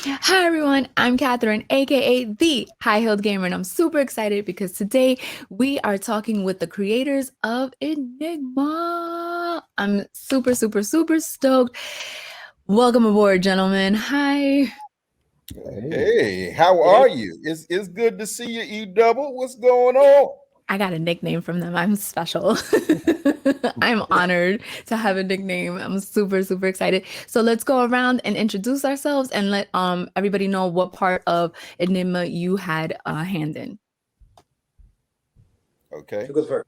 Hi everyone, I'm Catherine, aka the High Heeled Gamer, and I'm super excited because today we are talking with the creators of Ynegma. I'm super stoked. Welcome aboard, gentlemen. Hi. Hey, Hey, how hey, are you? It's good to see you, E Double. What's going on? I got a nickname from them. I'm special. I'm honored to have a nickname. I'm super excited. So let's go around and introduce ourselves and let everybody know what part of Enigma you had a hand in. Okay. who goes first?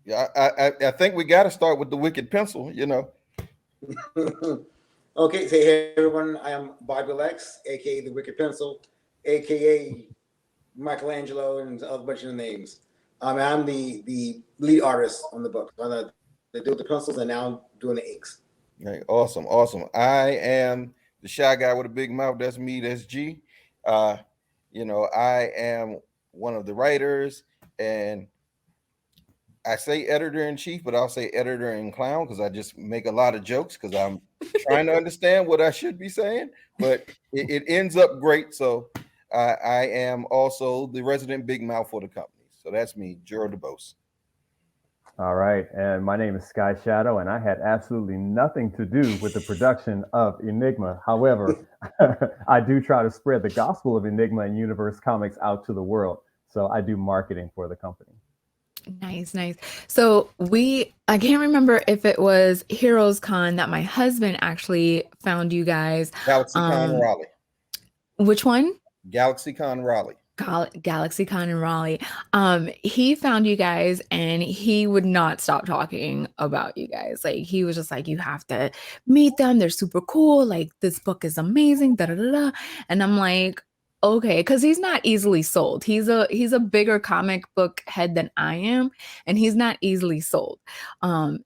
Yeah, I think we got to start with the wicked pencil. Okay, say hey everyone. I am Bobby Lex, aka the Wicked Pencil, aka Michelangelo, and a bunch of names. I'm the lead artist on the book. They do the pencils, and now I'm doing the inks. Hey, awesome. I am the shy guy with a big mouth. That's me. That's G. Uh, I am one of the writers, and I say editor in chief, but I'll say editor in clown because I just make a lot of jokes because I'm trying to understand what I should be saying, but it ends up great. So I am also the resident big mouth for the company. So that's me, Gerald DeBose. All right, and my name is Sky Shadow, and I had absolutely nothing to do with the production of Enigma. However, I do try to spread the gospel of Enigma and Universe Comics out to the world. So I do marketing for the company. Nice. So I can't remember if it was Heroes Con that my husband actually found you guys. GalaxyCon Um, Raleigh. which one? GalaxyCon Raleigh. Galaxy Con in Raleigh. He found you guys and he would not stop talking about you guys. Like he was just like, you have to meet them. They're super cool. Like this book is amazing. Da da da da. And I'm like, okay, because he's not easily sold. He's a bigger comic book head than I am, and he's not easily sold.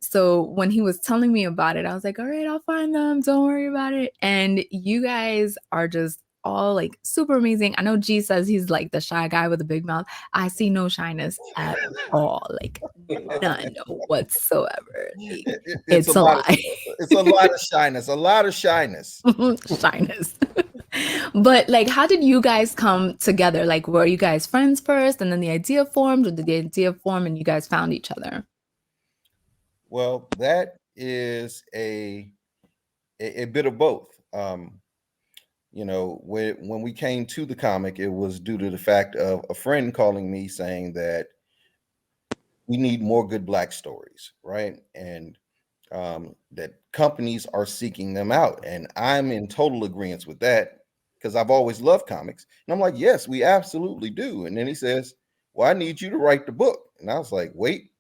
So when he was telling me about it, I was like, all right, I'll find them. Don't worry about it. And you guys are just all like super amazing. I know G says he's like the shy guy with a big mouth. I see no shyness at all, like none whatsoever. Like, It's a it's a lot of lie. it's a lot of shyness. A lot of shyness. Shyness. But like, how did you guys come together? Like, were you guys friends first and then the idea formed, or did the idea form and you guys found each other? Well, that is a bit of both. When we came to the comic, it was due to the fact of a friend calling me saying that we need more good black stories, right? And that companies are seeking them out. And I'm in total agreement with that because I've always loved comics. And I'm like, yes, we absolutely do. And then he says, well, I need you to write the book. And I was like, wait.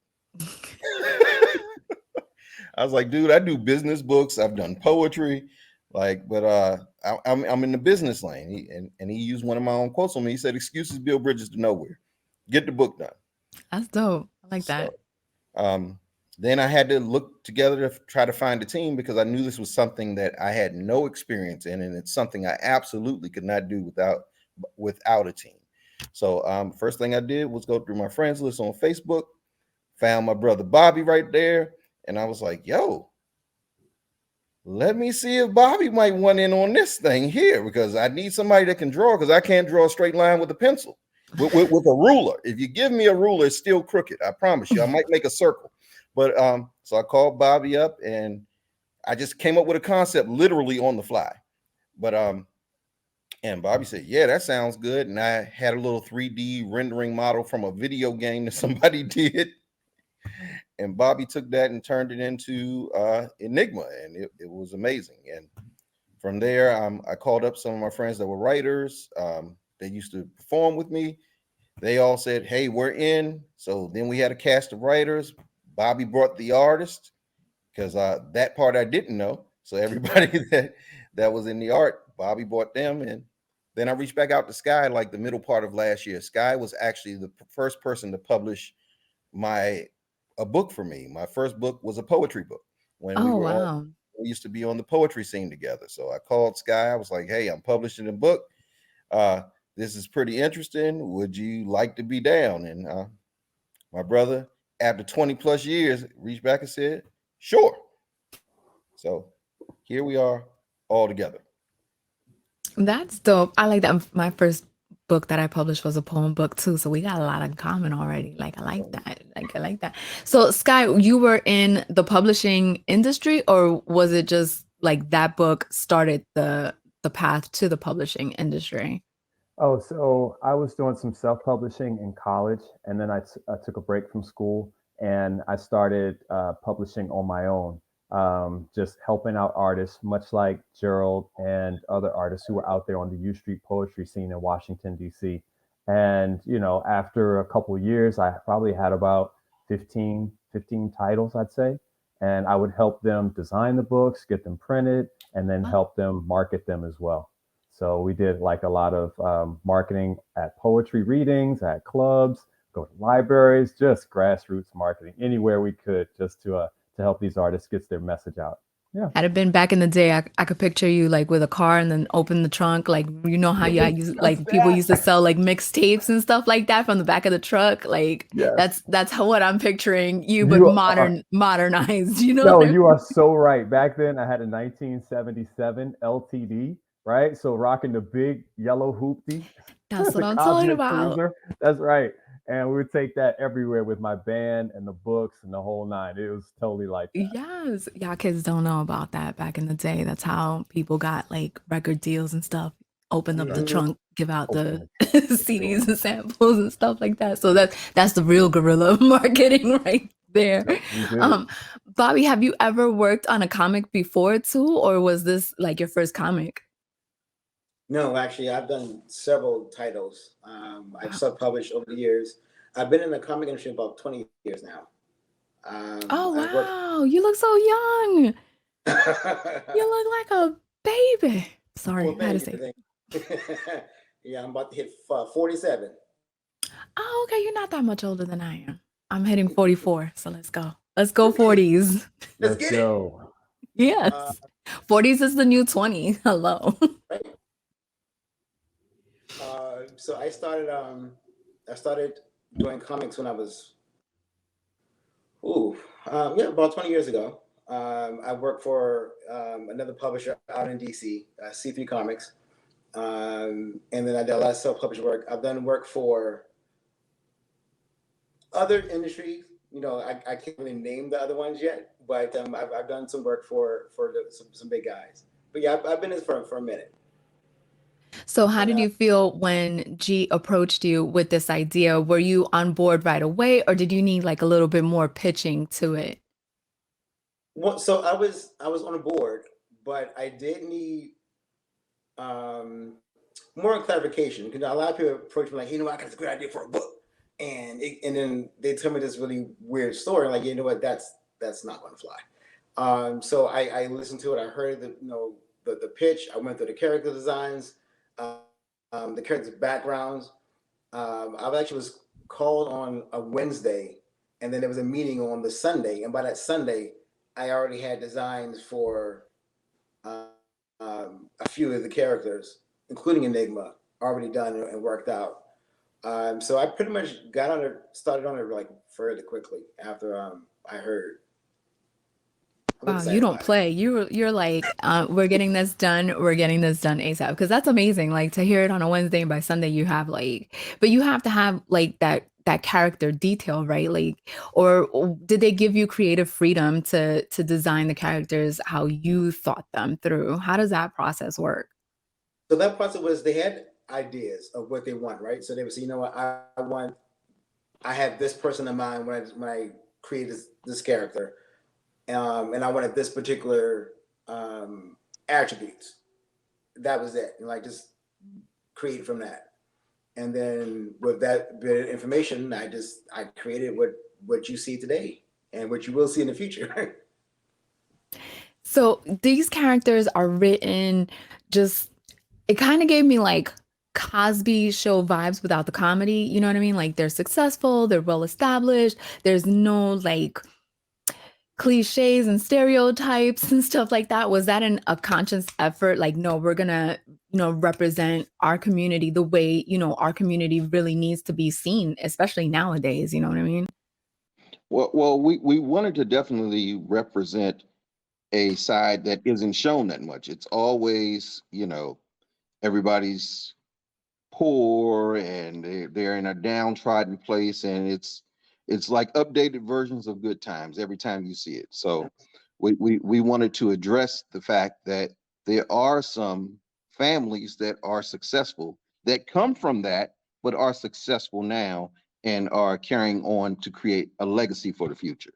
I was like, dude, I do business books. I've done poetry, but I'm in the business lane. And he used one of my own quotes on me. He said, "Excuses build bridges to nowhere. Get the book done." That's dope. I like that. So um, then I had to look together to try to find a team because I knew this was something that I had no experience in, and it's something I absolutely could not do without a team. So first thing I did was go through my friends list on Facebook, found my brother Bobby right there, and I was like, "Yo, let me see if Bobby might want in on this thing here because I need somebody that can draw because I can't draw a straight line with a pencil with a ruler. If you give me a ruler, it's still crooked. I promise you. I might make a circle, but so I called Bobby up and I just came up with a concept literally on the fly. But and Bobby said, "Yeah, that sounds good." And I had a little 3D rendering model from a video game that somebody did, and Bobby took that and turned it into Enigma, and it was amazing. And from there, I called up some of my friends that were writers. They used to perform with me. They all said, "Hey, we're in." So then we had a cast of writers. Bobby brought the artist because that part I didn't know. So everybody that was in the art, Bobby brought them, and then I reached back out to Sky like the middle part of last year. Sky was actually the first person to publish my a book for me. My first book was a poetry book when Oh wow. we used to be on the poetry scene together. So I called Sky. I was like, "Hey, I'm publishing a book. Uh, this is pretty interesting. Would you like to be down?" And my brother, after 20 plus years, reached back and said, "Sure." So here we are all together. That's dope. I like that. My first book that I published was a poem book too, so we got a lot in common already. Like I like that. Like I like that. So Sky, you were in the publishing industry, or was it just like that book started the path to the publishing industry? Oh, so I was doing some self-publishing in college, and then I took a break from school and I started publishing on my own, just helping out artists, much like Gerald and other artists who were out there on the U Street poetry scene in Washington, D.C. And, after a couple of years, I probably had about 15 titles, I'd say. And I would help them design the books, get them printed, and then help them market them as well. So we did like a lot of marketing at poetry readings, at clubs, go to libraries, just grassroots marketing anywhere we could, just to help these artists get their message out. Yeah. Had it been back in the day, I could picture you like with a car and then open the trunk, like you know how you I use Just like people that. used to sell like mixtapes and stuff like that from the back of the truck. Like Yes. that's how what I'm picturing you, but You are modernized. You know what No, I you mean? are so right. Back then, I had a 1977 LTD, right? So rocking the big yellow hoopty, That's what the I'm talking Cosmic about. Cruiser. That's right. And we would take that everywhere with my band and the books and the whole nine. It was totally like that. Yes, y'all kids don't know about that back in the day. That's how people got like record deals and stuff. Open up the Right. Hmm. trunk, give out Open the the trunk for sure. CDs and samples and stuff like that. So that's the real guerrilla marketing right there. Yep, we did it. Um, Bobby, have you ever worked on a comic before too, or was this like your first comic? No, actually, I've done several titles. I've Wow. self-published over the years. I've been in the comic industry about 20 years now. Oh I've worked. wow, you look so young. You look like a baby. Well, Sorry, I had to thank you, say. thank you. Yeah, I'm about to hit 47. Oh, okay, you're not that much older than I am. I'm hitting 44, so let's go. Let's go 40s. Let's Let's get it. go. Uh, Yes. 40s is the new 20. Hello. right. So I started doing comics when I was, ooh, yeah, about 20 years ago. I worked for another publisher out in DC, C3 Comics. And then I did a lot of self-published work. I've done work for other industries. I can't really name the other ones yet, but I've done some work for some big guys. But yeah, I've been in this for a minute. So, how And did you feel when G approached you with this idea? Were you on board right away, or did you need like a little bit more pitching to it? so I was on a board, but I did need um, more clarification because a lot of people approach me like, I got this great idea for a book, and then they tell me this really weird story, like, that's not going to fly. So I listened to it. I heard the pitch. I went through the character designs, the characters' backgrounds. I actually was called on a Wednesday, and then there was a meeting on the Sunday. And by that Sunday, I already had designs for a few of the characters, including Ynegma, already done and worked out. So I pretty much started on it like fairly quickly after I heard. I'm Wow, you excited don't about it. play. You're like, we're getting this done. We're getting this done ASAP. Because that's amazing. Like to hear it on a Wednesday and by Sunday you have like, but you have to have like that character detail, right? Like, or did they give you creative freedom to design the characters how you thought them through? How does that process work? So that process was they had ideas of what they want, right? So they would say, what, I had this person in mind when I created this character, and I wanted this particular attributes. That was it, and like just create from that. And then with that bit of information, I created what you see today and what you will see in the future. So these characters are written just, it kind of gave me like Cosby show vibes without the comedy. You know what I mean? Like they're successful, they're well established. There's no like cliches and stereotypes and stuff like that. Was that a conscious effort? Like, no, we're gonna, represent our community the way, our community really needs to be seen, especially nowadays. You know what I mean? Well, we wanted to definitely represent a side that isn't shown that much. It's always, everybody's poor and they're in a downtrodden place, and it's like updated versions of good times every time you see it. So we wanted to address the fact that there are some families that are successful that come from that, but are successful now and are carrying on to create a legacy for the future.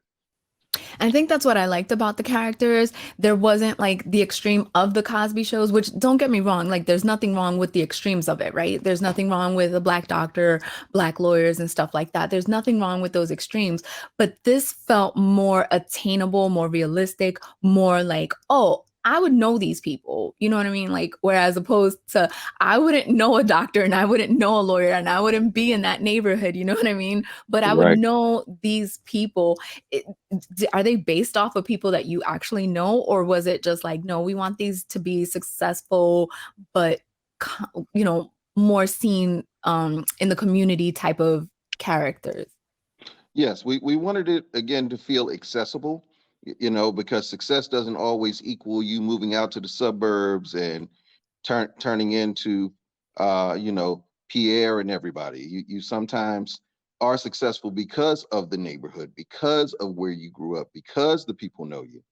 I think that's what I liked about the characters. There wasn't like the extreme of the Cosby shows, which don't get me wrong, like there's nothing wrong with the extremes of it, right? There's nothing wrong with a black doctor, black lawyers and stuff like that. There's nothing wrong with those extremes, but this felt more attainable, more realistic, more like, oh, I would know these people. You know what I mean? Like, whereas opposed to, I wouldn't know a doctor and I wouldn't know a lawyer and I wouldn't be in that neighborhood. You know what I mean? But I would Right. know these people. It, are they based off of people that you actually know, or was it just like, no, we want these to be successful but more seen in the community type of characters? Yes, we wanted it again to feel accessible, because success doesn't always equal you moving out to the suburbs and turning into, Pierre and everybody. You sometimes are successful because of the neighborhood, because of where you grew up, because the people know you.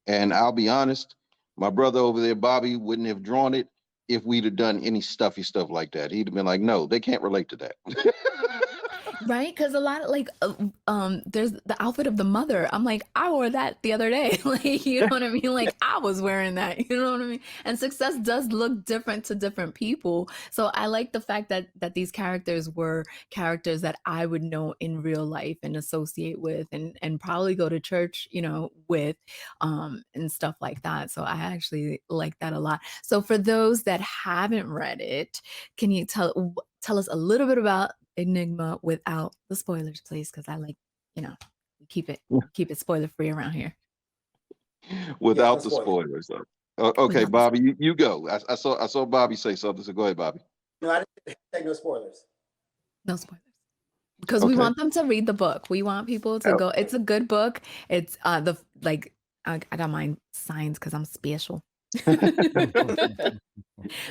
And I'll be honest, my brother over there, Bobby, wouldn't have drawn it if we'd have done any stuffy stuff like that. He'd have been like, no, they can't relate to that. Right, because a lot of like there's the outfit of the mother. I'm like, I wore that the other day. Like, you know what I mean? Like, I was wearing that. You know what I mean? And success does look different to different people. So I like the fact that these characters were characters that I would know in real life and associate with, and probably go to church, with and stuff like that. So I actually like that a lot. So for those that haven't read it, can you tell us a little bit about Ynegma without the spoilers, please? Because I like, you know, keep it keep it spoiler free around here. Yes, no Without the spoilers. spoilers. Okay, Without the Bobby, you go. I saw Bobby say something, so go ahead, Bobby. No, I didn't take no spoilers. no spoilers. Because we Okay. want them to read the book. We want people to Oh, go. It's a good book. It's the like I got mine signed because I'm special.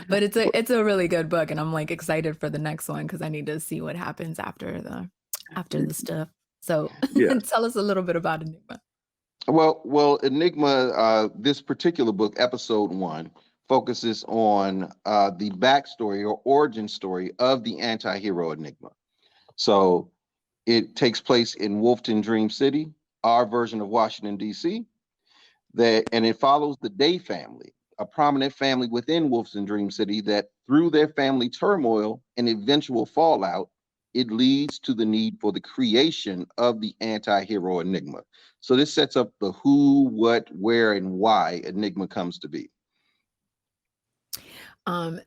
But it's a really good book, and I'm like excited for the next one because I need to see what happens after the stuff. So yeah. tell us a little bit about Enigma. Well, Enigma. This particular book, episode one, focuses on the backstory or origin story of the anti-hero Enigma. So it takes place in Wolfton Dream City, our version of Washington D.C. And it follows the Day family, a prominent family within Wolfson Dream City that, through their family turmoil and eventual fallout, it leads to the need for the creation of the anti-hero Enigma. So this sets up the who, what, where, and why Enigma comes to be.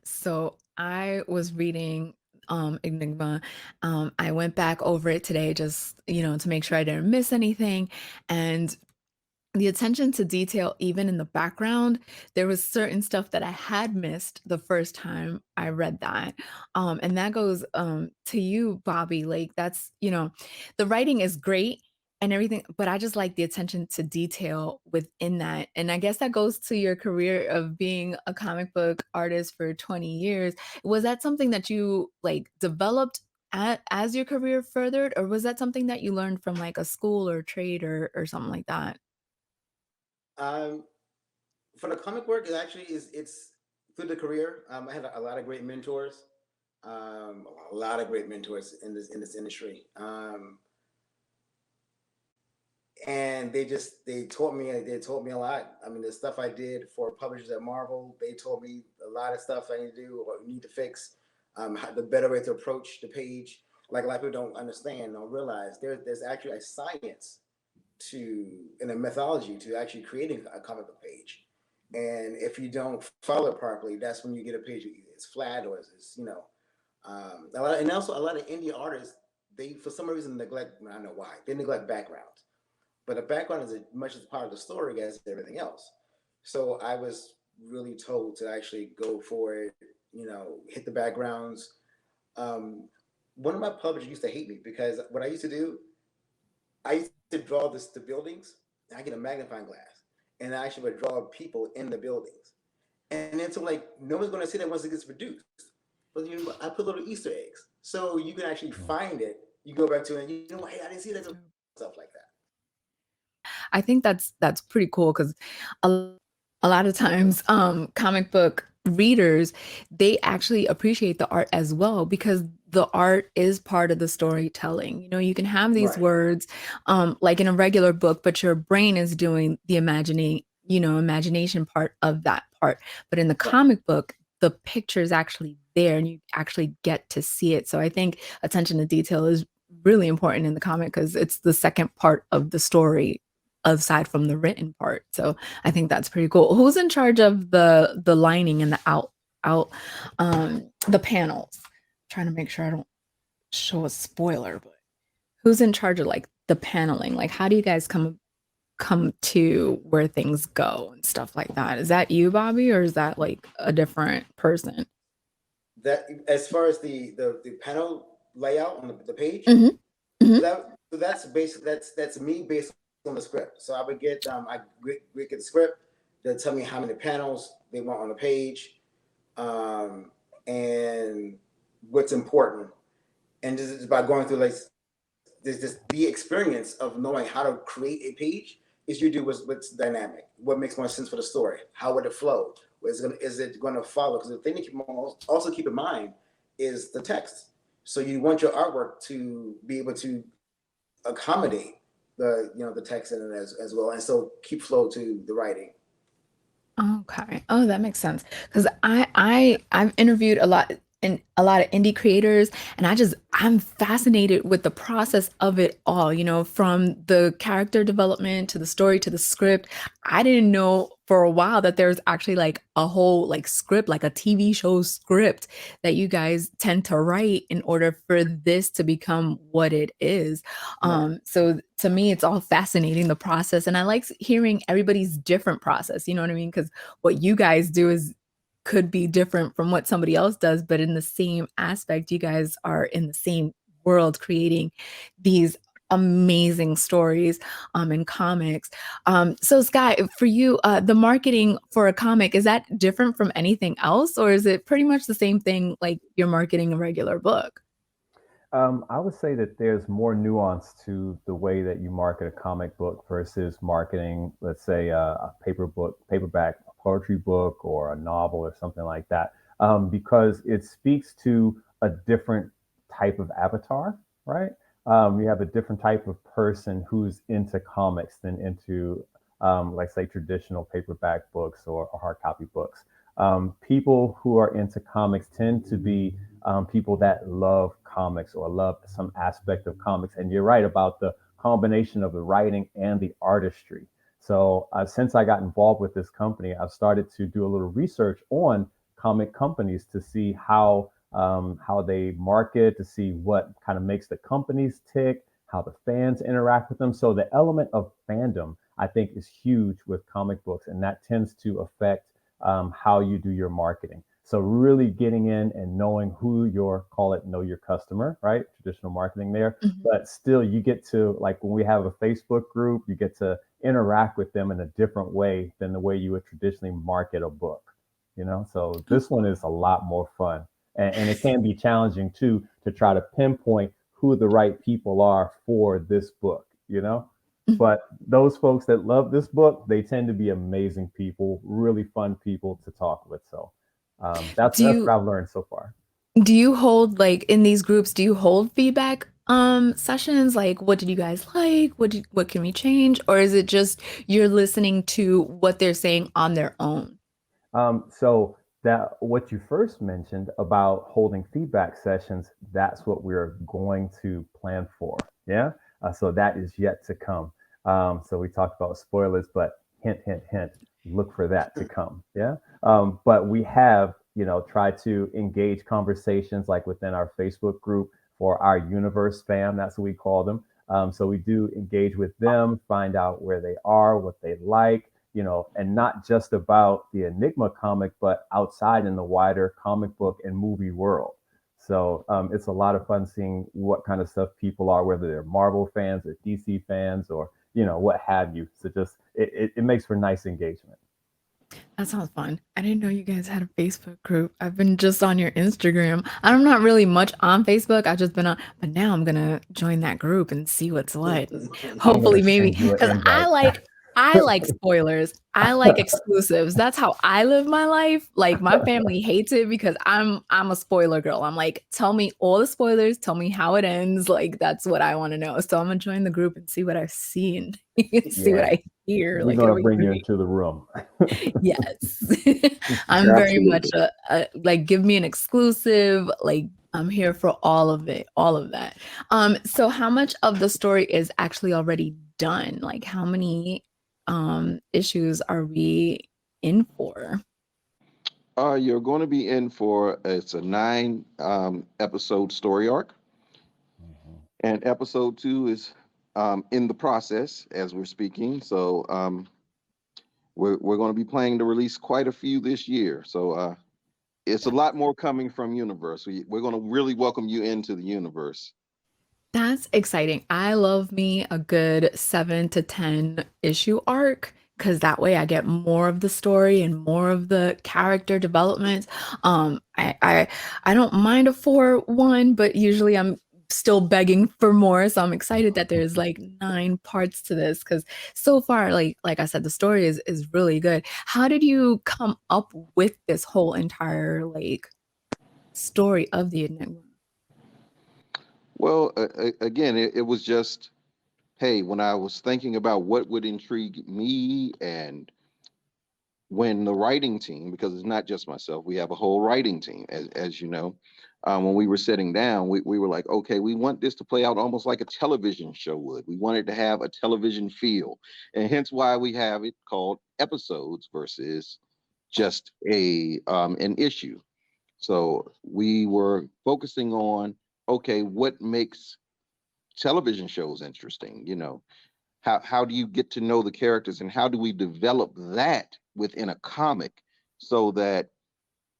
So I was reading Enigma. I went back over it today just, to make sure I didn't miss anything. And the attention to detail, even in the background, there was certain stuff that I had missed the first time I read that. And that goes to you, Bobby. Like, that's, the writing is great and everything, but I just like the attention to detail within that. And I guess that goes to your career of being a comic book artist for 20 years. Was that something that you like developed as your career furthered, or was that something that you learned from like a school or trade or something like that? Um, for the comic work, it actually is. It's through the career. I had a lot of great mentors. A lot of great mentors in this industry. And they taught me a lot. I mean, the stuff I did for publishers at Marvel, they told me a lot of stuff I need to do or need to fix. The better way to approach the page. Like a lot of people don't understand, don't realize there's actually a science to and a methodology to actually creating a comic book page. And if you don't follow it properly, that's when you get a page it's flat or and also a lot of indie artists, they for some reason neglect. I don't know why they neglect backgrounds, but the background is as much as part of the story as everything else. So I was really told to actually go for it. Hit the backgrounds. Um, One of my publishers used to hate me because what I used to do, I used to draw the buildings. And I get a magnifying glass, and I actually would draw people in the buildings. And then so like no one's going to see that once it gets produced. But I put little Easter eggs, so you can actually find it. You go back to it, and you know, hey, I didn't see that stuff like that. I think that's pretty cool because a, a lot of times comic book readers, they actually appreciate the art as well because the art is part of the storytelling. You know, you can have these Right. words like in a regular book, but your brain is doing the imagining, you know, imagination part of that part. But in the Right. comic book, the picture is actually there and you actually get to see it. So I think attention to detail is really important in the comic because it's the second part of the story aside from the written part. So I think that's pretty cool. Who's in charge of the lining and the out the panels? I'm trying to make sure I don't show a spoiler, but who's in charge of like the paneling? Like how do you guys come to where things go and stuff like that? Is that you, Bobby, or is that like a different person? That as far as the panel layout on the page, Mm-hmm. Mm-hmm. that's basically that's me based on the script. So I would get get the script. They'll tell me how many panels they want on the page, and what's important. And just by going through like this the experience of knowing how to create a page is you do what's dynamic, what makes more sense for the story, how would it flow, is it going to follow? Because the thing that you also keep in mind is the text. So you want your artwork to be able to accommodate the text in it as well, and so keep flow to the writing. Okay. Oh, that makes sense. Because I've interviewed a lot of indie creators, and I'm fascinated with the process of it all. You know, from the character development to the story to the script. I didn't know for a while that there's actually like a whole like script, like a TV show script that you guys tend to write in order for this to become what it is. Right. So to me, it's all fascinating the process, and I like hearing everybody's different process. You know what I mean? Because what you guys do is could be different from what somebody else does, but in the same aspect, you guys are in the same world creating these amazing stories in comics. So Sky, for you, the marketing for a comic, is that different from anything else, or is it pretty much the same thing like you're marketing a regular book? I would say that there's more nuance to the way that you market a comic book versus marketing, let's say, a paper book, paperback poetry book or a novel or something like that, because it speaks to a different type of avatar, right? You have a different type of person who's into comics than into, like, say, traditional paperback books or hard copy books. People who are into comics tend to be people that love comics or love some aspect of comics. And you're right about the combination of the writing and the artistry. So since I got involved with this company, I've started to do a little research on comic companies to see how they market, to see what kind of makes the companies tick, how the fans interact with them. So the element of fandom, I think, is huge with comic books, and that tends to affect how you do your marketing. So really getting in and knowing who your call it know your customer, right? Traditional marketing there. Mhm. But still you get to like when we have a Facebook group, you get to interact with them in a different way than the way you would traditionally market a book. So this one is a lot more fun. And it can be challenging too to try to pinpoint who the right people are for this book. Mhm. But those folks that love this book, they tend to be amazing people, really fun people to talk with. So that's Do that's what you I've learned so far. do you hold like in these groups, do you hold feedback sessions like what did you guys like? What can we change? Or is it just you're listening to what they're saying on their own? So that what you first mentioned about holding feedback sessions, that's what we're going to plan for. Yeah. So that is yet to come. So we talked about spoilers, but hint, hint, hint, look for that to come. Yeah. But we have, tried to engage conversations like within our Facebook group for our universe fam. That's what we call them. So we do engage with them, find out where they are, what they like, and not just about the Enigma comic, but outside in the wider comic book and movie world. So it's a lot of fun seeing what kind of stuff people are, whether they're Marvel fans or DC fans or what have you. So just it makes for nice engagement. That sounds fun. I didn't know you guys had a Facebook group. I've been just on your Instagram. I'm not really much on Facebook. I've just been on, but now I'm gonna join that group and see what's what. And I'm going hopefully to maybe send you an because invite. I like spoilers. I like exclusives. That's how I live my life. Like my family hates it because I'm a spoiler girl. I'm like, tell me all the spoilers, tell me how it ends. Like that's what I want to know. So I'm gonna join the group and see what I've seen, see what Yeah, I hear. we're Like going it'll to be bring you great. into the room. Yes. I'm very much Absolutely. a like give me an exclusive, like I'm here for all of it, all of that. So how much of the story is actually already done? Like how many issues are we in for? You're going to be in for it's a 9 episode story arc, Mhm. and episode 2 is in the process as we're speaking. So we're going to be planning to release quite a few this year. So it's a lot more coming from Universe. We're going to really welcome you into the universe. That's exciting. I love me a good 7 to 10 issue arc because that way I get more of the story and more of the character development. I don't mind a 4-1, but usually I'm still begging for more. So I'm excited that there's like 9 parts to this because so far, like I said, the story is really good. How did you come up with this whole entire like story of the Enigma? Well, again, it was just, hey, when I was thinking about what would intrigue me, and when the writing team, because it's not just myself, we have a whole writing team, as you know. When we were sitting down, we were like, okay, we want this to play out almost like a television show would. We wanted to have a television feel, and hence why we have it called episodes versus just a an issue. So we were focusing on, okay, what makes television shows interesting? How do you get to know the characters, and how do we develop that within a comic, so that,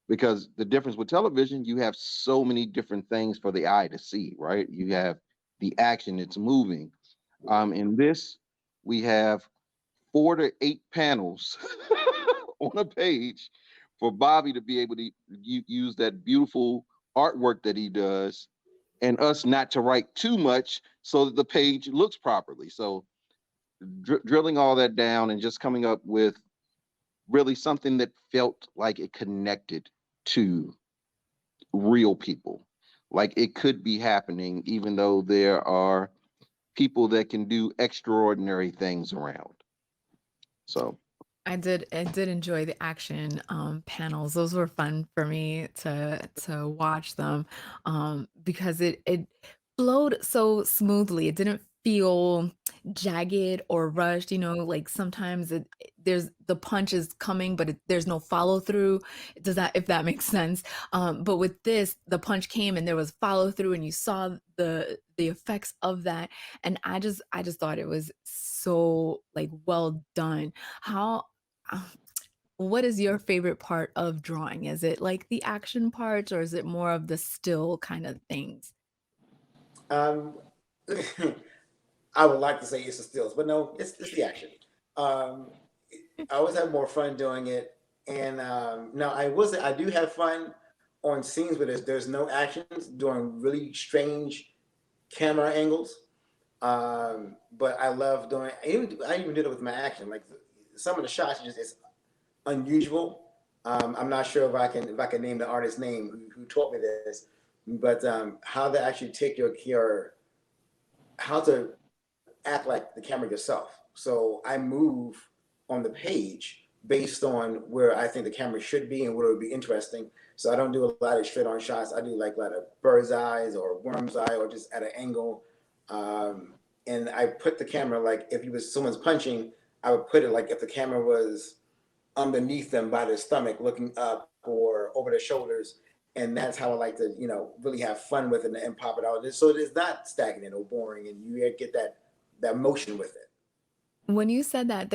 because the difference with television, you have so many different things for the eye to see, right? You have the action, it's moving. In this, we have 4 to 8 panels on a page for Bobby to be able to use that beautiful artwork that he does, and us not to write too much so that the page looks properly. So drilling all that down and just coming up with really something that felt like it connected to real people. Like it could be happening, even though there are people that can do extraordinary things around. So, I did enjoy the action panels. Those were fun for me to watch them because it flowed so smoothly. It didn't feel jagged or rushed, like sometimes there's the punch is coming but there's no follow through. Does that if that makes sense? But with this the punch came and there was follow through and you saw the effects of that, and I just thought it was so like well done. How uh, what is your favorite part of drawing? Is it like the action parts or is it more of the still kind of things? Um, I would like to say it's the stills, but no, it's the action. Um, I always have more fun doing it, and now I do have fun on scenes where there's no actions, doing really strange camera angles. But I love doing. I even did it with my action. Like some of the shots, just it's unusual. I'm not sure if I can name the artist's name who taught me this, but how to actually take your how to act like the camera yourself. So I move on the page based on where I think the camera should be and where it would be interesting. So I don't do a lot of straight on shots. I do like a lot of bird's eyes or worm's eye or just at an angle. Um, and I put the camera like if you was someone's punching, I would put it like if the camera was underneath them by their stomach, looking up or over their shoulders. And that's how I like to, really have fun with it and pop it out. So it is not stagnant or boring, and you get that motion with it. When you said that,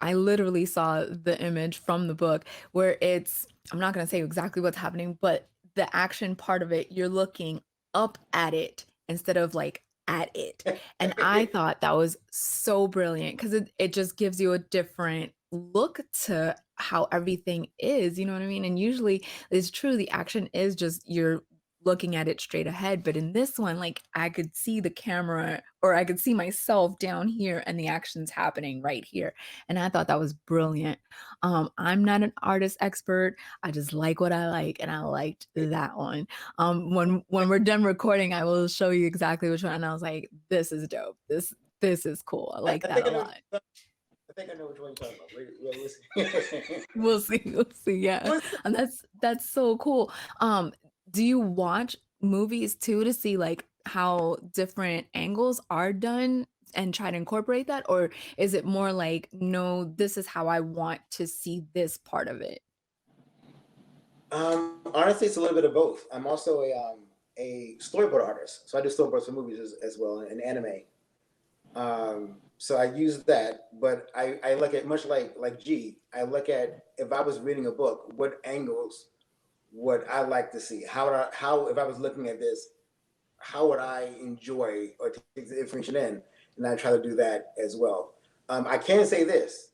I literally saw the image from the book where I'm not going to say exactly what's happening, but the action part of it, you're looking up at it instead of like at it. And I thought that was so brilliant because it just gives you a different look to how everything is, you know what I mean? And usually it's true, the action is just you're looking at it straight ahead. But in this one, like I could see the camera or I could see myself down here and the action's happening right here. And I thought that was brilliant. I'm not an artist expert. I just like what I like, and I liked that one. When we're done recording, I will show you exactly which one. And I was like, this is dope. This is cool. I like I that think a I know. lot. I think I know which one you're talking about. We'll see. We'll see. We'll see. Yeah. We'll And that's so cool. Do you watch movies too to see like how different angles are done and try to incorporate that? Or is it more like, no, this is how I want to see this part of it? Honestly, it's a little bit of both. I'm also a storyboard artist, so I do storyboards for movies as well and anime. So I use that, but I look at much like G. I look at if I was reading a book, what angles would I like to see? How if I was looking at this, how would I enjoy or take the information in? And I try to do that as well. I can say this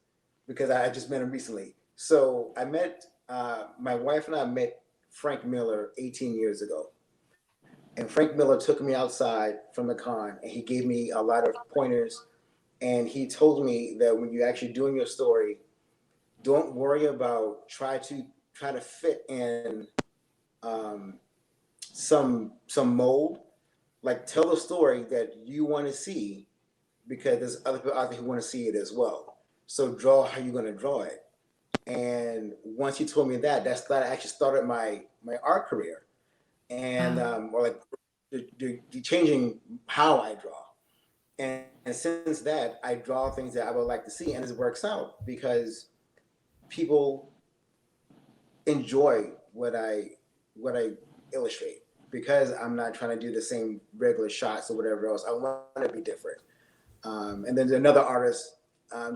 because I just met him recently. So I met my wife and I met Frank Miller 18 years ago. And Frank Miller took me outside from the con and he gave me a lot of pointers. And he told me that when you're actually doing your story, don't worry about try to fit in um, some mold. Like tell a story that you want to see because there's other people out there who want to see it as well. So draw how you're going to draw it. And once he told me that actually started my art career, and Wow. or like the changing how I draw. And since that, I draw things that I would like to see, and it works out because people enjoy what I illustrate because I'm not trying to do the same regular shots or whatever else. I want to be different. And then another artist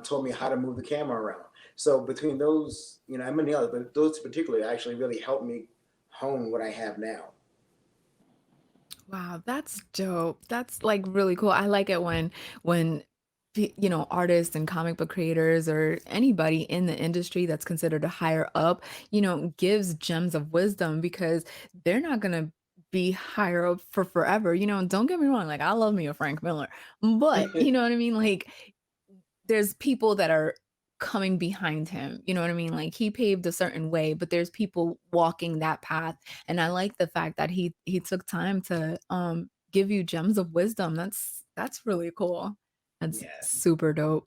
told me how to move the camera around. So between those, and many others, but those particularly actually really helped me hone what I have now. Wow, that's dope. That's like really cool. I like it when artists and comic book creators or anybody in the industry that's considered a higher up, gives gems of wisdom because they're not gonna be higher up for forever. And don't get me wrong, like I love me a Frank Miller, but you know what I mean? Like there's people that are coming behind him, you know what I mean? Like he paved a certain way, but there's people walking that path. And I like the fact that he took time to give you gems of wisdom. That's really cool. That's Yeah. super dope.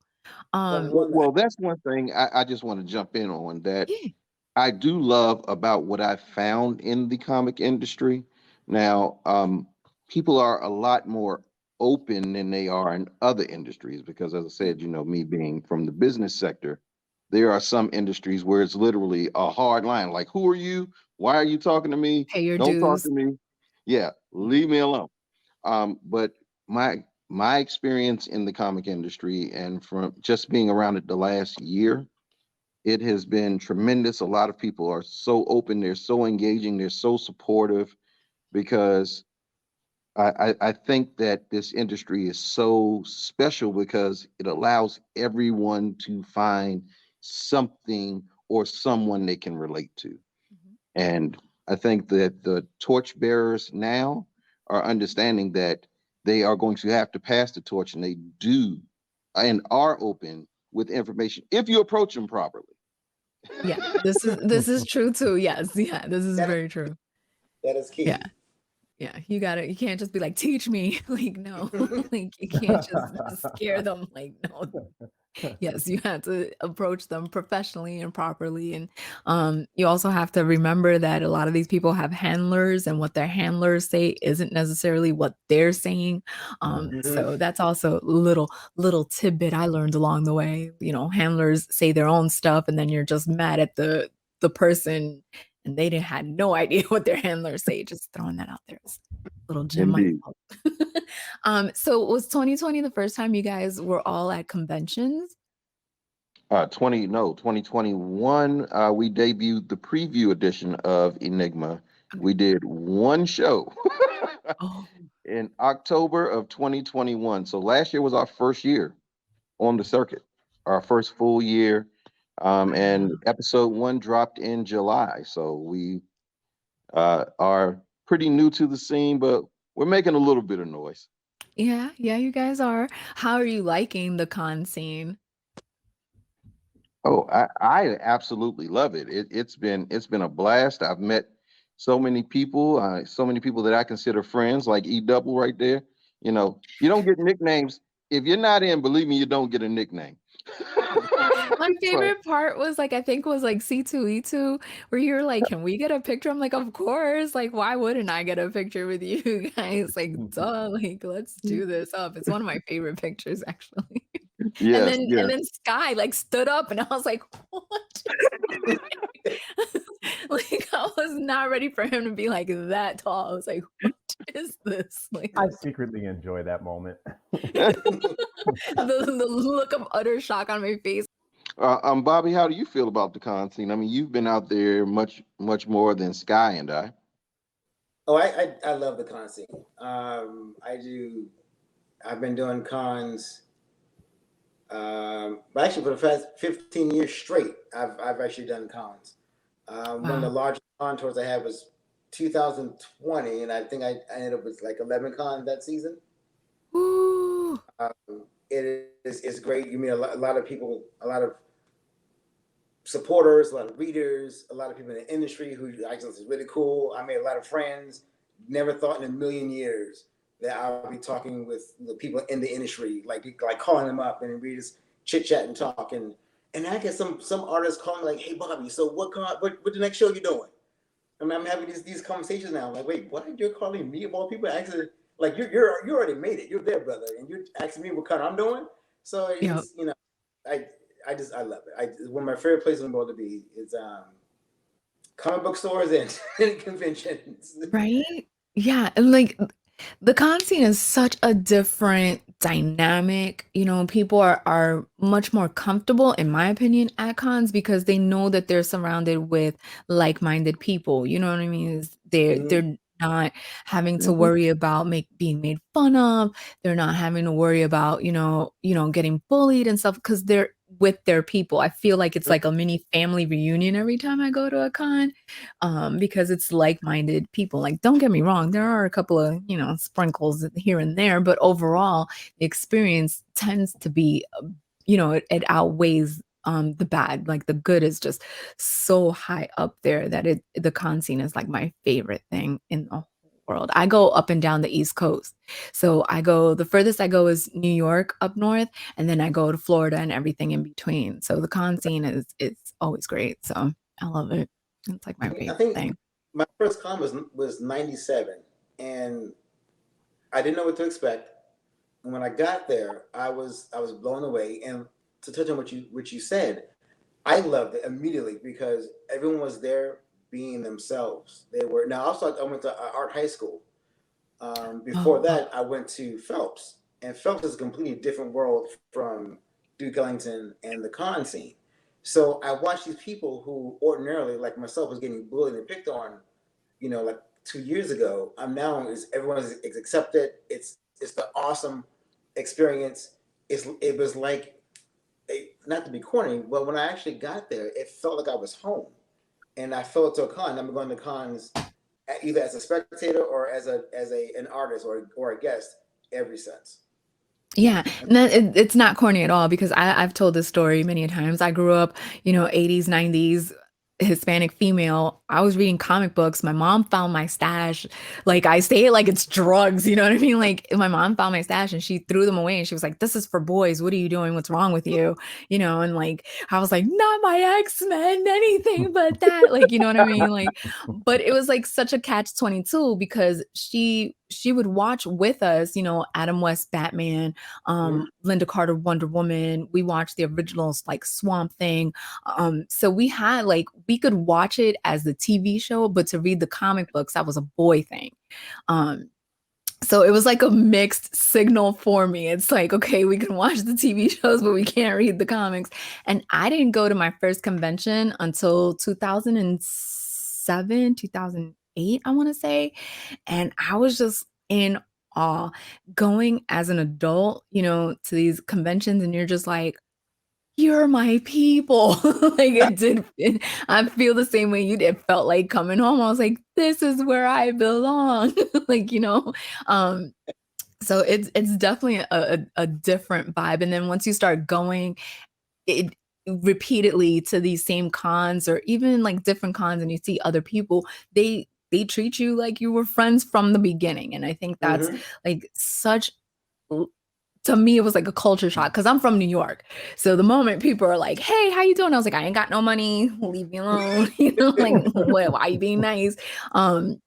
Well, Um Well, one well, that's one thing I just want to jump in on that yeah, I do love about what I found in the comic industry. Now, people are a lot more open than they are in other industries because, as I said, me being from the business sector, there are some industries where it's literally a hard line. Like, who are you? Why are you talking to me? pay your Don't talk to dues. me. Yeah, leave me alone. But my experience in the comic industry and from just being around it the last year, it has been tremendous. A lot of people are so open, they're so engaging, they're so supportive because I think that this industry is so special because it allows everyone to find something or someone they can relate to. Mhm. And I think that the torchbearers now are understanding that they are going to have to pass the torch, and they do and are open with information if you approach them properly. Yeah, this is true too. Yes, yeah, this is that very true. that is Yeah. key. Yeah, you can't just be like, teach me. Like, no, like you can't just scare them. Like, no, yes, you have to approach them professionally and properly. And you also have to remember that a lot of these people have handlers, and what their handlers say isn't necessarily what they're saying. Mhm. So that's also little tidbit I learned along the way. Handlers say their own stuff, and then you're just mad at the person, and they didn't had no idea what their handlers say. Just throwing that out there. It's a little gem Indeed. myself. So was 2020 the first time you guys were all at conventions? 2021, we debuted the preview edition of Enigma. Okay. We did one show Oh, in October of 2021. So last year was our first year on the circuit, our first full year. And Wow. episode one dropped in July. So we are pretty new to the scene, but we're making a little bit of noise. Yeah, yeah, you guys are. How are you liking the con scene? Oh, I absolutely love it. It's been a blast. I've met so many people that I consider friends, like E Double right there. You know, you don't get nicknames if you're not in. Believe me, you don't get a nickname. My So favorite part was like I think was like C2E2 where you're like, "Can we get a picture?" I'm like, "Of course." Like, why wouldn't I get a picture with you guys? Like, duh, like let's do this up. It's one of my favorite pictures actually. And yes, then yes. Sky like stood up and I was like, "What just happened?" Like I was not ready for him to be like that tall. I was like, "What is this?" Like I secretly enjoy that moment. the look of utter shock on my face. Bobby, how do you feel about the con scene? I mean, you've been out there much more than Sky and I. Oh, I love the con scene. I do. I've been doing cons. But actually, for the past 15 years straight, I've actually done cons. One of the Wow. largest con tours I had was 2020, and I think I ended up with like 11 cons that season. Ooh. It is it's great. You meet a lot of people, a lot of supporters, a lot of readers, a lot of people in the industry who I think is really cool. I made a lot of friends. Never thought in a million years that I'll be talking with the people in the industry, like calling them up and we just chit chat and talk. And I get some artists calling like, "Hey Bobby, so what the next show you doing?" I mean, I'm having these conversations now. I'm like, wait, what? You're calling me of all people? Actually, like you already made it. You're there, brother, and you're asking me what kind I'm doing. So Yep. it's I I love it. One of my favorite places in the world to be is comic book stores and, and conventions. Right? Yeah, and, like, the con scene is such a different dynamic, people are much more comfortable, in my opinion, at cons because they know that they're surrounded with like-minded people, you know what I mean? Is Mhm. they're not having to Mhm. worry about being made fun of, they're not having to worry about, getting bullied and stuff because 'cause they're with their people. I feel like it's like a mini family reunion every time I go to a con, because it's like-minded people. Like, don't get me wrong, there are a couple of, sprinkles here and there, but overall, the experience tends to be, it outweighs the bad. Like the good is just so high up there that the con scene is like my favorite thing in the whole world. I go up and down the East Coast. So the furthest I go is New York up north, and then I go to Florida and everything in between. So the con scene is it's always great. So I love it. It's like my I favorite think thing. my first con was '97, and I didn't know what to expect. And when I got there, I was blown away. And to touch on what you said, I loved it immediately because everyone was there being themselves. They were now. Also, I went to art high school. Before Oh, wow. that, I went to Phelps, and Phelps is a completely different world from Duke Ellington and the con scene. So I watched these people who ordinarily, like myself, was getting bullied and picked on, like 2 years ago. I'm now is everyone is accepted. It's the awesome experience. It was like not to be corny, but when I actually got there, it felt like I was home, and I felt to a con. I'm going to cons either as a spectator or as an artist or a guest ever since. Yeah, no, it's not corny at all because I've told this story many a times. I grew up, 80s, 90s, Hispanic female. I was reading comic books. My mom found my stash. Like I say it like it's drugs, you know what I mean? Like my mom found my stash and she threw them away and she was like, "This is for boys. What are you doing? What's wrong with you?" And like I was like, "Not my X-Men, anything but that." Like, you know what I mean? Like, but it was like such a catch 22 because she would watch with us, Adam West Batman, Mm-hmm. Linda Carter Wonder Woman. We watched the originals like Swamp Thing. So we could watch it as the TV show, but to read the comic books, that was a boy thing. Um, so it was like a mixed signal for me. It's like, okay, we can watch the TV shows, but we can't read the comics. And I didn't go to my first convention until 2007, 2008, I want to say. And I was just in awe going as an adult, to these conventions, and you're just like, you're my people. Like I feel the same way you did. It felt like coming home. I was like, this is where I belong. Like, um, so it's definitely a different vibe. And then once you start going it repeatedly to these same cons or even like different cons and you see other people, they treat you like you were friends from the beginning. And I think that's Hmm. like to me, it was like a culture shock because I'm from New York. So the moment people are like, "Hey, how you doing?" I was like, "I ain't got no money. Leave me alone." Like, what? Why you being nice? Um,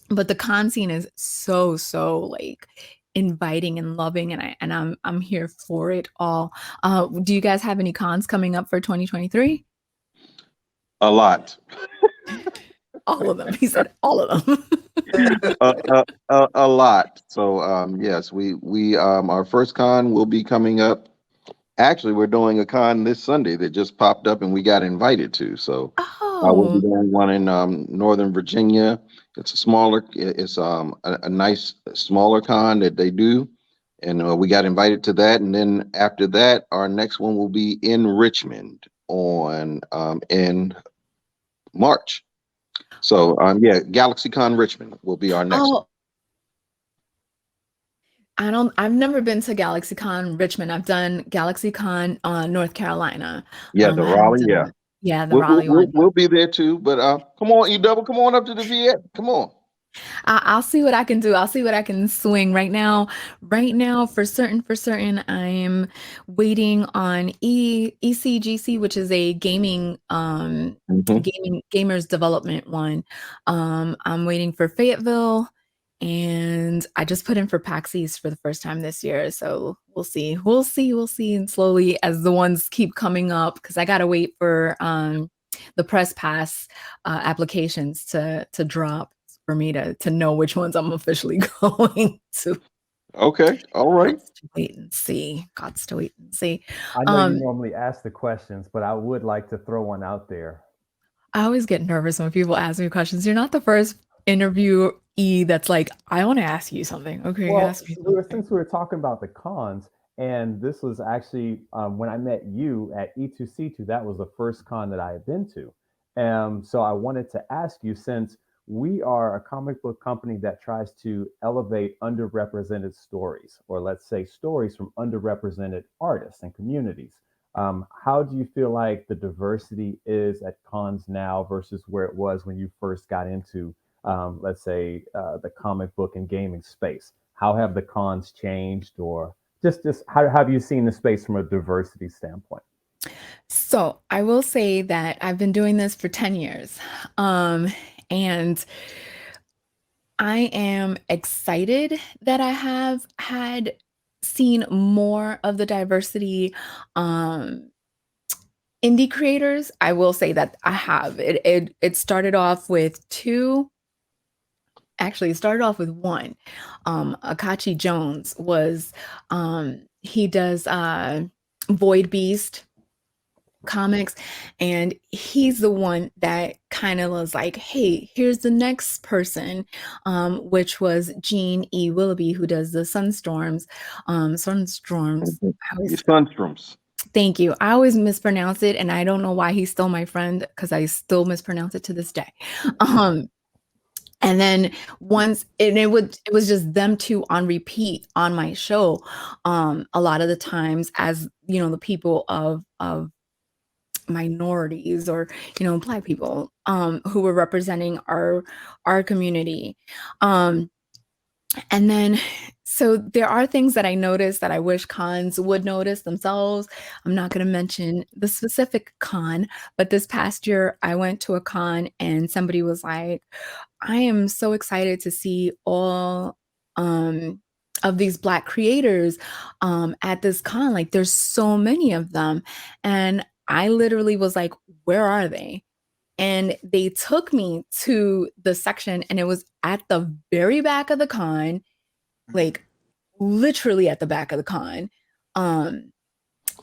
but the con scene is so like inviting and loving, and I'm here for it all. Do you guys have any cons coming up for 2023? A lot. All of them. He said all of them. A lot. So yes, we our first con will be coming up. Actually, we're doing a con this Sunday that just popped up and we got invited to. So we'll be Oh, doing one in Northern Virginia. It's a smaller, it's a nice smaller con that they do, and we got invited to that. And then after that, our next one will be in Richmond on in March. So yeah, GalaxyCon Richmond will be our next one. oh, I've never been to GalaxyCon Richmond. I've done GalaxyCon North Carolina. Yeah, the I haven't Raleigh. done Yeah, yeah, the we'll Raleigh one. we'll be there too. But come on, E double, come on up to the VA. Come on. I'll see what I can do. I'll see what I can swing right now for certain, I'm waiting on ECGC, which is a Hmm. gamers development one. I'm waiting for Fayetteville, and I just put in for PAX East for the first time this year. So we'll see, and slowly as the ones keep coming up, because I gotta wait for the press pass applications to drop for me to know which ones I'm officially going to. Okay, all right. Gots to wait and see. Gots to wait and see. I know you Um, normally ask the questions, but I would like to throw one out there. I always get nervous when people ask me questions. You're not the first interviewee that's like, I want to ask you something. Okay, Well, ask me something. since we were talking about the cons, and this was actually when I met you at E2C2, that was the first con that I had been to. So I wanted to ask you, since we are a comic book company that tries to elevate underrepresented stories, or let's say stories from underrepresented artists and communities, how do you feel like the diversity is at cons now versus where it was when you first got into, let's say, the comic book and gaming space? How have the cons changed, or just how have you seen the space from a diversity standpoint? So I will say that I've been doing this for 10 years. And I am excited that I have had seen more of the diversity indie creators. I will say that I have. It started off with two. Actually, it started off with one. Akachi Jones was he does Void Beast comics, and he's the one that kind of was like, hey, here's the next person, which was Jean E. Willoughby, who does the Sunstorms. Mhm. I Your always sunstroms. Thank you. I always mispronounce it, and I don't know why he's still my friend because I still mispronounce it to this day. Um, and then it was just them two on repeat on my show. A lot of the times, as the people of minorities, or Black people who were representing our community. Um, and then, so there are things that I noticed that I wish cons would notice themselves. I'm not going to mention the specific con, but this past year I went to a con and somebody was like, I am so excited to see all of these Black creators at this con. Like, there's so many of them. And I literally was like, where are they? And they took me to the section, and it was at the very back of the con, like literally at the back of the con. Um,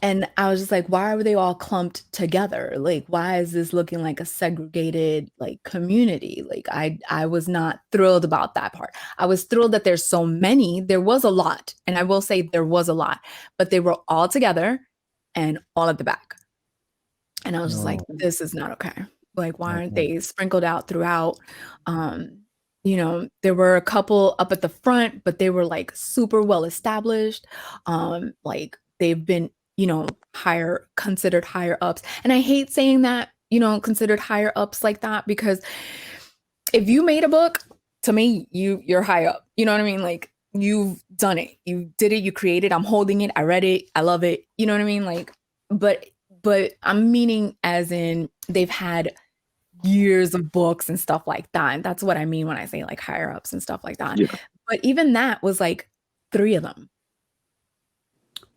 and I was just like, why are they all clumped together? Like, why is this looking like a segregated like community? Like, I was not thrilled about that part. I was thrilled that there's so many. There was a lot, and I will say there was a lot, but they were all together, and all at the back. And I was just like, Oh, this is not okay. Like, why aren't okay. they sprinkled out throughout? You know, there were a couple up at the front, but they were like super well established. Like they've been, you know, considered higher ups. And I hate saying that, you know, considered higher ups like that, because if you made a book, to me, you're high up. You know what I mean? Like you've done it. You did it, you created, I'm holding it, I read it, I love it. You know what I mean? Like, but I'm meaning as in they've had years of books and stuff like that. And that's what I mean when I say like higher ups and stuff like that. Yeah. But even that was like 3 of them.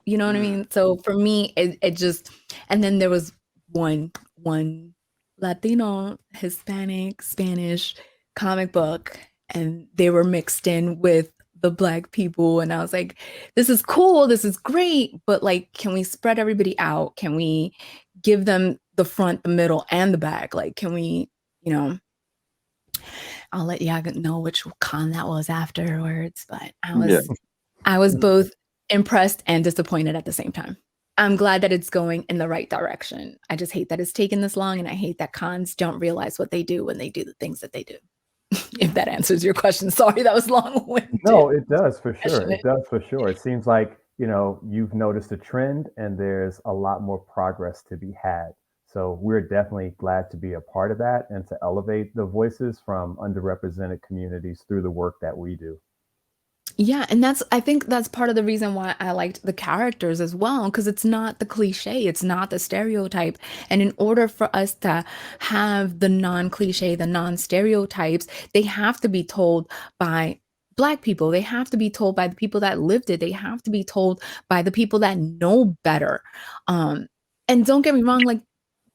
You know what I mean? So for me, it just, and then there was one Latino, Hispanic, Spanish comic book, and they were mixed in with the Black people. And I was like, this is cool, this is great, but like, can we spread everybody out? Can we give them the front, the middle, and the back? Like, can we, you know, I'll let Yaga know which con that was afterwards, but Yeah. I was both impressed and disappointed at the same time. I'm glad that it's going in the right direction. I just hate that it's taken this long, and I hate that cons don't realize what they do when they do the things that they do. If that answers your question. Sorry, that was long-winded. No, it does for sure. Passionate. It does for sure. It seems like, you've noticed a trend and there's a lot more progress to be had. So we're definitely glad to be a part of that and to elevate the voices from underrepresented communities through the work that we do. Yeah, and I think that's part of the reason why I liked the characters as well, because it's not the cliche, it's not the stereotype. And in order for us to have the non-cliche, the non-stereotypes, they have to be told by Black people. They have to be told by the people that lived it. They have to be told by the people that know better. And don't get me wrong, like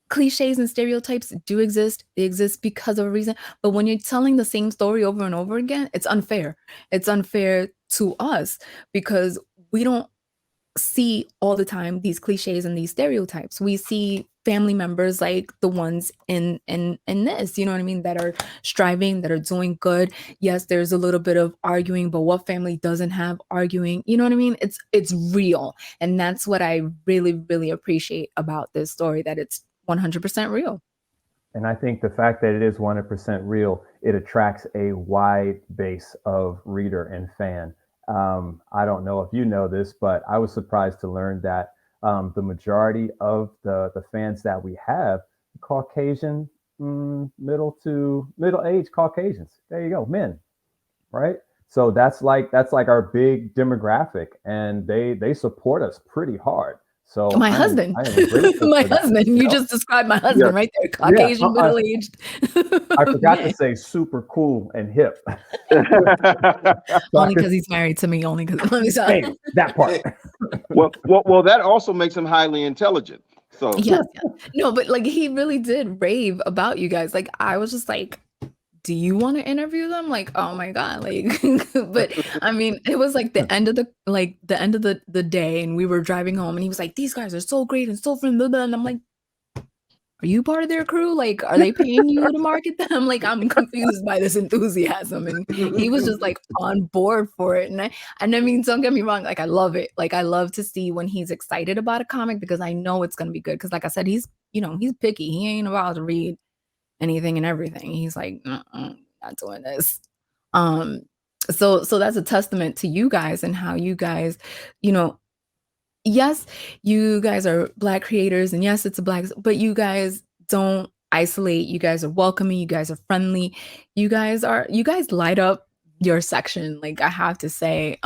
cliches and stereotypes do exist. They exist because of a reason. But when you're telling the same story over and over again, it's unfair. It's unfair to us because we don't see all the time these cliches and these stereotypes. We see family members like the ones in this, you know what I mean, that are striving, that are doing good. Yes, there's a little bit of arguing, but what family doesn't have arguing? You know what I mean? It's real. And that's what I really, really appreciate about this story, that it's 100% real. And I think the fact that it is 100% real, it attracts a wide base of reader and fan. I don't know if you know this, but I was surprised to learn that the majority of the fans that we have, Caucasian, middle aged Caucasians. There you go, men, right? So that's like our big demographic, and they support us pretty hard. So My I am husband, I am grateful my for that. husband, you just described my Yeah. husband right there, Yeah, Caucasian, middle-aged I forgot to man. say super cool and hip. So I Only could because he's married to me, only because, let me stop. say that part. well, that also makes him highly intelligent. So Yes, yes. No, but like he really did rave about you guys. Like I was just like, do you want to interview them? Like, oh my God. Like, but I mean, it was like the end of the day, and we were driving home, and he was like, these guys are so great and so friendly. And I'm like, are you part of their crew? Like, are they paying you to market them? Like, I'm confused by this enthusiasm. And he was just like on board for it. And I mean, don't get me wrong, like I love it. Like I love to see when he's excited about a comic, because I know it's gonna be good. Cause like I said, he's picky. He ain't about to read anything and everything. He's like, not doing this. Um, so that's a testament to you guys and how you guys, you know, yes, you guys are Black creators, and yes, it's a Black, but you guys don't isolate. You guys are welcoming. You guys are friendly. You guys light up your section. Like I have to say,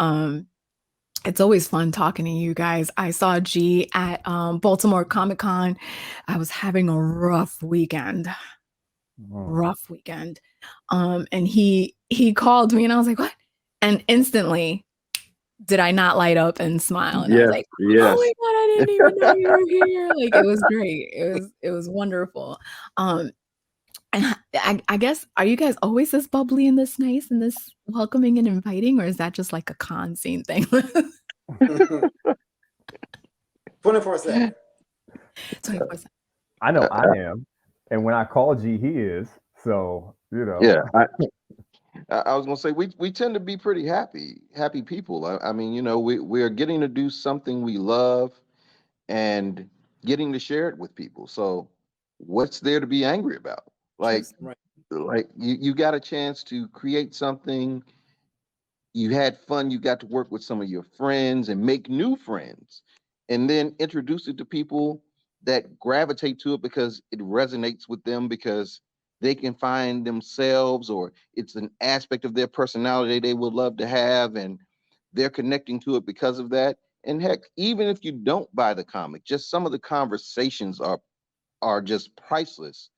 it's always fun talking to you guys. I saw G at Baltimore Comic Con. I was having a rough weekend. Rough weekend. And he called me, and I was like, what? And instantly, did I not light up and smile? And I was yes, like, oh yes. my God, I didn't even know you were here. Like it was great. It was wonderful. And I guess, are you guys always this bubbly and this nice and this welcoming and inviting, or is that just like a con scene thing? 24/7. 24/7. I know I am, and when I call G, he is. So Yeah. I was gonna say we tend to be pretty happy people. I mean, we are getting to do something we love, and getting to share it with people. So what's there to be angry about? Like, Just Right. you got a chance to create something, you had fun, you got to work with some of your friends and make new friends, and then introduce it to people that gravitate to it because it resonates with them, because they can find themselves, or it's an aspect of their personality they would love to have, and they're connecting to it because of that. And heck, even if you don't buy the comic, just some of the conversations are just priceless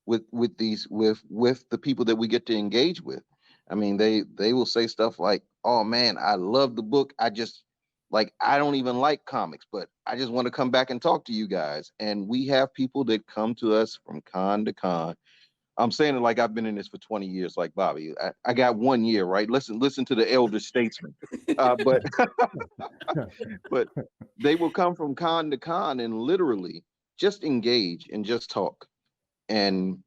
with the people that we get to engage with. I mean, they will say stuff like, "Oh man, I love the book. I just like I don't even like comics, but I just want to come back and talk to you guys." And we have people that come to us from con to con. I'm saying it like I've been in this for 20 years, like Bobby. I got 1 year, right? Listen to the elder statesman. But but they will come from con to con and literally just engage and just talk. And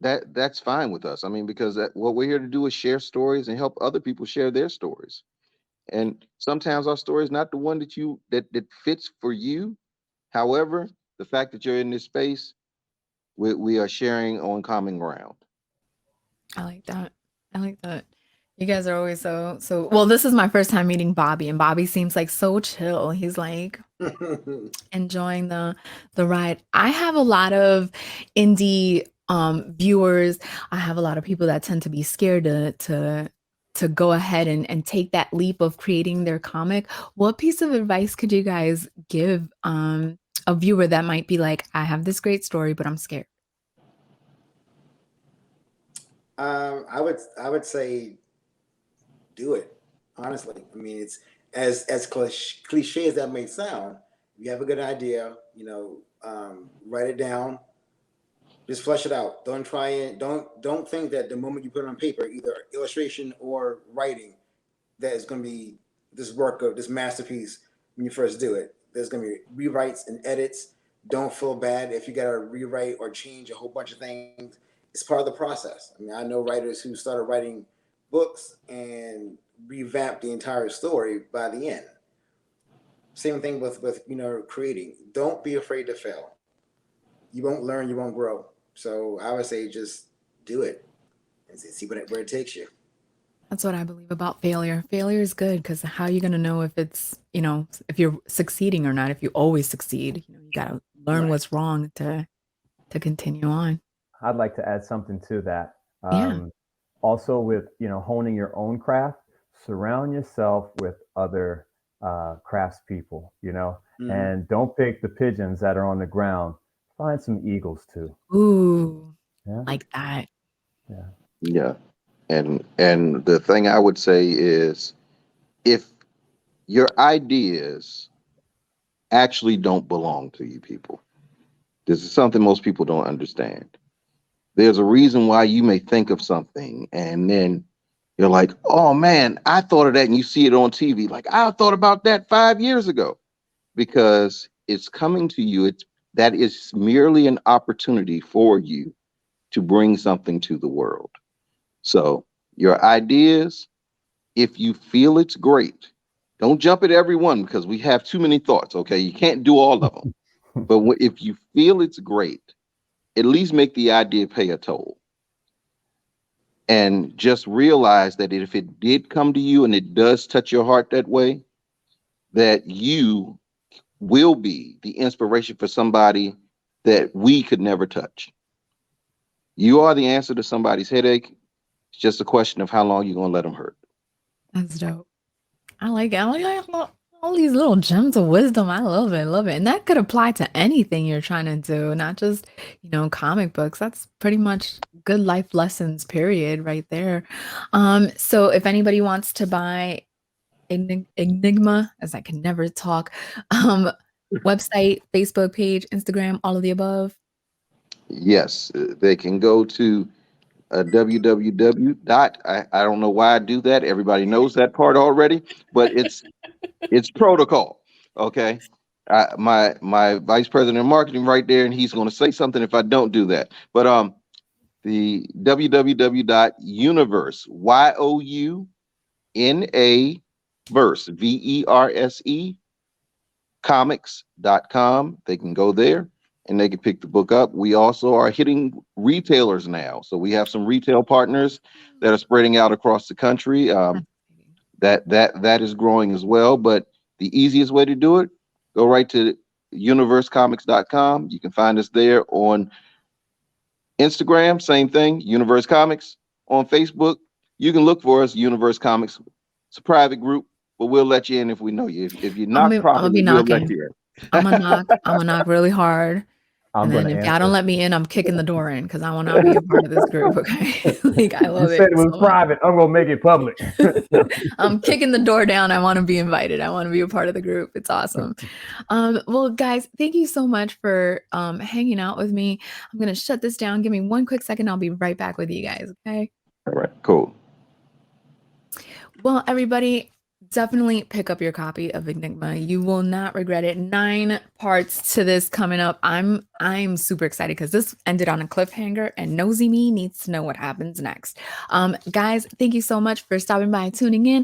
that's fine with us. I mean, because what we're here to do is share stories and help other people share their stories. And sometimes our story is not the one that fits for you. However, the fact that you're in this space, we are sharing on common ground. I like that. I like that. You guys are always so well, this is my first time meeting Bobby, and Bobby seems like so chill. He's like enjoying the ride. I have a lot of indie viewers. I have a lot of people that tend to be scared to go ahead and take that leap of creating their comic. What piece of advice could you guys give a viewer that might be like, I have this great story, but I'm scared? I would say do it. Honestly, I mean, it's as cliche as that may sound. If you have a good idea, write it down. Just flesh it out. Don't try it. Don't think that the moment you put it on paper, either illustration or writing, that is going to be this work of this masterpiece when you first do it. There's going to be rewrites and edits. Don't feel bad if you got to rewrite or change a whole bunch of things. It's part of the process. I mean, I know writers who started writing books and revamped the entire story by the end. Same thing with creating. Don't be afraid to fail. You won't learn, you won't grow. So I would say just do it and see where it takes you. That's what I believe about failure. Failure is good because how are you going to know if it's, if you're succeeding or not? If you always succeed, you got to learn Right. what's wrong to continue on. I'd like to add something to that. Yeah. Also, with honing your own craft, surround yourself with other craftspeople. Mm-hmm. And don't pick the pigeons that are on the ground. Find some eagles too. Ooh, Yeah, like that. yeah. Yeah. And the thing I would say is, if your ideas actually don't belong to you people, this is something most people don't understand. There's a reason why you may think of something and then you're like, "Oh man, I thought of that," and you see it on TV. Like, "I thought about that 5 years ago," because it's coming to you. That is merely an opportunity for you to bring something to the world. So your ideas, if you feel it's great, don't jump at every one because we have too many thoughts. Okay, you can't do all of them. But if you feel it's great, at least make the idea pay a toll, and just realize that if it did come to you and it does touch your heart that way, that you will be the inspiration for somebody that we could never touch. You are the answer to somebody's headache. It's just a question of how long you're going to let them hurt. That's dope. I like it. I like all these little gems of wisdom. I love it. Love it. And that could apply to anything you're trying to do, not just, comic books. That's pretty much good life lessons, period, right there. So if anybody wants to buy Ynegma, as I can never talk, website, Facebook page, Instagram, all of the above. Yes, they can go to www dot. I don't know why I do that. Everybody knows that part already, but it's protocol. Okay. My vice president of marketing right there, and he's going to say something if I don't do that. But the www dot universe, YOUNA verse, VERSE universecomics.com. They can go there and they can pick the book up. We also are hitting retailers now. So we have some retail partners that are spreading out across the country. That is growing as well. But the easiest way to do it, go right to universecomics.com. You can find us there on Instagram, same thing, Universe Comics. On Facebook, you can look for us, Universe Comics. It's a private group, but we'll let you in if we know you. If you knock I'm gonna be properly, we'll let knocking. you in. I'm gonna knock really hard. I'm And going then to if y'all don't answer. let me in, I'm kicking the door in because I will not be a part of this group. Okay. Like I You love said it it was so much. private. I'm going to make it public. I'm kicking the door down. I want to be invited. I want to be a part of the group. It's awesome. Well, guys, thank you so much for hanging out with me. I'm gonna shut this down. Give me one quick second. I'll be right back with you guys. Okay. All right, cool. Well, everybody, definitely pick up your copy of Ynegma. You will not regret it. 9 parts to this coming up. I'm super excited because this ended on a cliffhanger, and Nosy Me needs to know what happens next. Guys, thank you so much for stopping by and tuning in.